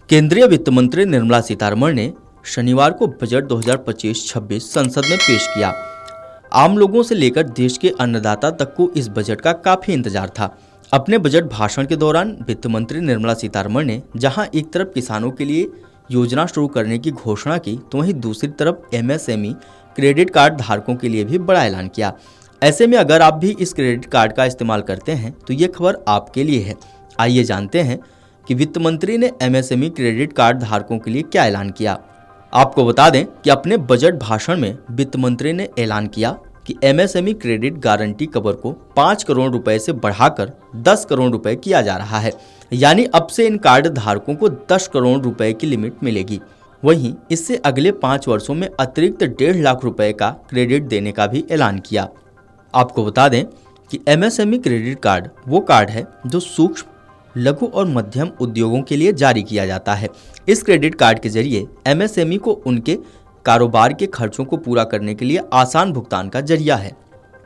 केंद्रीय वित्त मंत्री निर्मला सीतारमण ने शनिवार को बजट 2025-26 संसद में पेश किया। आम लोगों से लेकर देश के अन्नदाता तक को इस बजट का काफी इंतजार था। अपने बजट भाषण के दौरान वित्त मंत्री निर्मला सीतारमण ने जहां एक तरफ किसानों के लिए योजना शुरू करने की घोषणा की, तो वहीं दूसरी तरफ एमएसएमई क्रेडिट कार्ड धारकों के लिए भी बड़ा ऐलान किया। ऐसे में अगर आप भी इस क्रेडिट कार्ड का इस्तेमाल करते हैं तो ये खबर आपके लिए है। आइए जानते हैं कि वित्त मंत्री ने एमएसएमई क्रेडिट कार्ड धारकों के लिए क्या ऐलान किया। आपको बता दें कि अपने बजट भाषण में वित्त मंत्री ने ऐलान किया कि एमएसएमई क्रेडिट गारंटी कवर को 5 करोड़ रुपए से बढ़ाकर 10 करोड़ रुपए किया जा रहा है। यानी अब से इन कार्ड धारकों को 10 करोड़ रुपए की लिमिट मिलेगी। वहीं इससे अगले 5 वर्षों में अतिरिक्त 1.5 लाख रुपए का क्रेडिट देने का भी ऐलान किया। आपको बता दें कि एमएसएमई क्रेडिट कार्ड वो कार्ड है जो सूक्ष्म, लघु और मध्यम उद्योगों के लिए जारी किया जाता है। इस क्रेडिट कार्ड के जरिए एमएसएमई को उनके कारोबार के खर्चों को पूरा करने के लिए आसान भुगतान का जरिया है।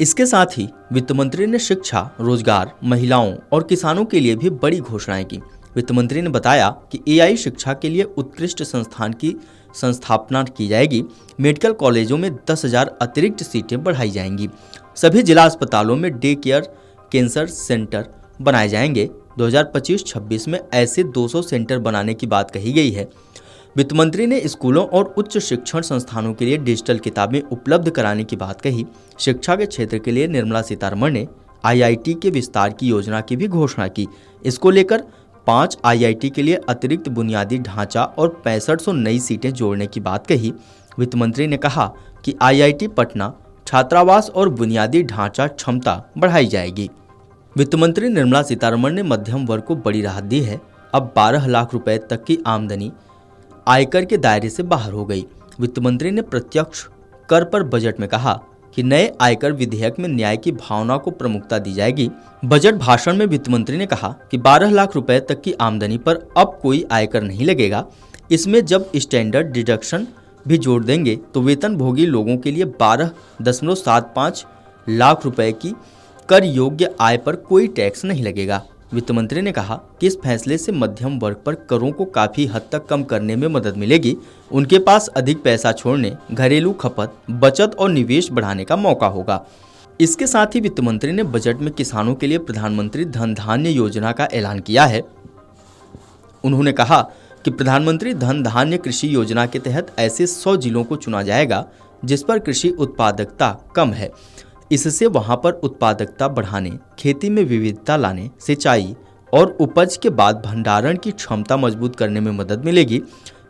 इसके साथ ही वित्त मंत्री ने शिक्षा, रोजगार, महिलाओं और किसानों के लिए भी बड़ी घोषणाएं की। वित्त मंत्री ने बताया कि एआई शिक्षा के लिए उत्कृष्ट संस्थान की संस्थापना की जाएगी। मेडिकल कॉलेजों में 10,000 अतिरिक्त सीटें बढ़ाई जाएंगी। सभी जिला अस्पतालों में डे केयर कैंसर सेंटर बनाए जाएंगे। 2025-26 में ऐसे 200 सेंटर बनाने की बात कही गई है। वित्त मंत्री ने स्कूलों और उच्च शिक्षण संस्थानों के लिए डिजिटल किताबें उपलब्ध कराने की बात कही। शिक्षा के क्षेत्र के लिए निर्मला सीतारमण ने आईआईटी के विस्तार की योजना की भी घोषणा की। इसको लेकर 5 आईआईटी के लिए अतिरिक्त बुनियादी ढांचा और 6500 नई सीटें जोड़ने की बात कही। वित्त मंत्री ने कहा कि आईआईटी पटना छात्रावास और बुनियादी ढांचा क्षमता बढ़ाई जाएगी। वित्त मंत्री निर्मला सीतारमण ने मध्यम वर्ग को बड़ी राहत दी है। अब 12 लाख रुपए तक की आमदनी आयकर के दायरे से बाहर हो गई। वित्त मंत्री ने प्रत्यक्ष कर पर बजट में कहा कि नए आयकर विधेयक में न्याय की भावना को प्रमुखता दी जाएगी। बजट भाषण में वित्त मंत्री ने कहा कि 12 लाख रुपए तक की आमदनी पर अब कोई आयकर नहीं लगेगा। इसमें जब स्टैंडर्ड डिडक्शन भी जोड़ देंगे तो वेतन भोगी लोगों के लिए 12.75 लाख रुपए की कर योग्य आय पर कोई टैक्स नहीं लगेगा। वित्त मंत्री ने कहा कि इस फैसले से मध्यम वर्ग पर करों को काफी हद तक कम करने में मदद मिलेगी। उनके पास अधिक पैसा छोड़ने, घरेलू खपत, बचत और निवेश बढ़ाने का मौका होगा। इसके साथ ही वित्त मंत्री ने बजट में किसानों के लिए प्रधानमंत्री धन धान्य योजना का ऐलान किया है। उन्होंने कहा कि प्रधानमंत्री धन धान्य कृषि योजना के तहत ऐसे 100 जिलों को चुना जाएगा जिस पर कृषि उत्पादकता कम है। इससे वहां पर उत्पादकता बढ़ाने, खेती में विविधता लाने, सिंचाई और उपज के बाद भंडारण की क्षमता मजबूत करने में मदद मिलेगी।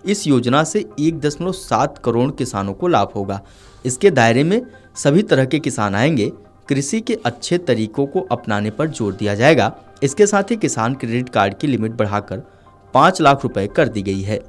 इस योजना से 1.7 करोड़ किसानों को लाभ होगा। इसके दायरे में सभी तरह के किसान आएंगे। कृषि के अच्छे तरीकों को अपनाने पर जोर दिया जाएगा। इसके साथ ही किसान क्रेडिट कार्ड की लिमिट बढ़ाकर 5 लाख रुपए कर दी गई है।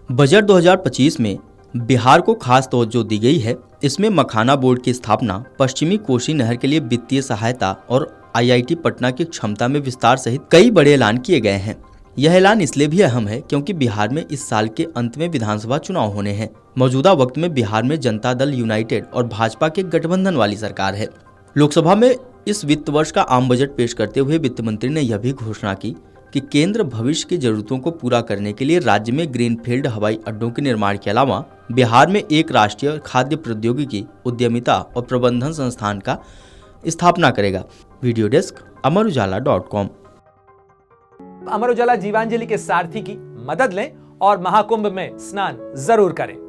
बजट 2025 में बिहार को खास तवज्जो दी गई है। इसमें मखाना बोर्ड की स्थापना, पश्चिमी कोसी नहर के लिए वित्तीय सहायता और आईआईटी पटना की क्षमता में विस्तार सहित कई बड़े ऐलान किए गए हैं। यह ऐलान इसलिए भी अहम है क्योंकि बिहार में इस साल के अंत में विधानसभा चुनाव होने हैं। मौजूदा वक्त में बिहार में जनता दल यूनाइटेड और भाजपा के गठबंधन वाली सरकार है। लोकसभा में इस वित्त वर्ष का आम बजट पेश करते हुए वित्त मंत्री ने यह भी घोषणा की कि केंद्र भविष्य की जरूरतों को पूरा करने के लिए राज्य में ग्रीनफील्ड हवाई अड्डों के निर्माण के अलावा बिहार में एक राष्ट्रीय खाद्य प्रौद्योगिकी, उद्यमिता और प्रबंधन संस्थान का स्थापना करेगा। Video desk अमरउजाला.com। अमर उजाला जीवांजलि के सारथी की मदद लें और महाकुंभ में स्नान जरूर करें।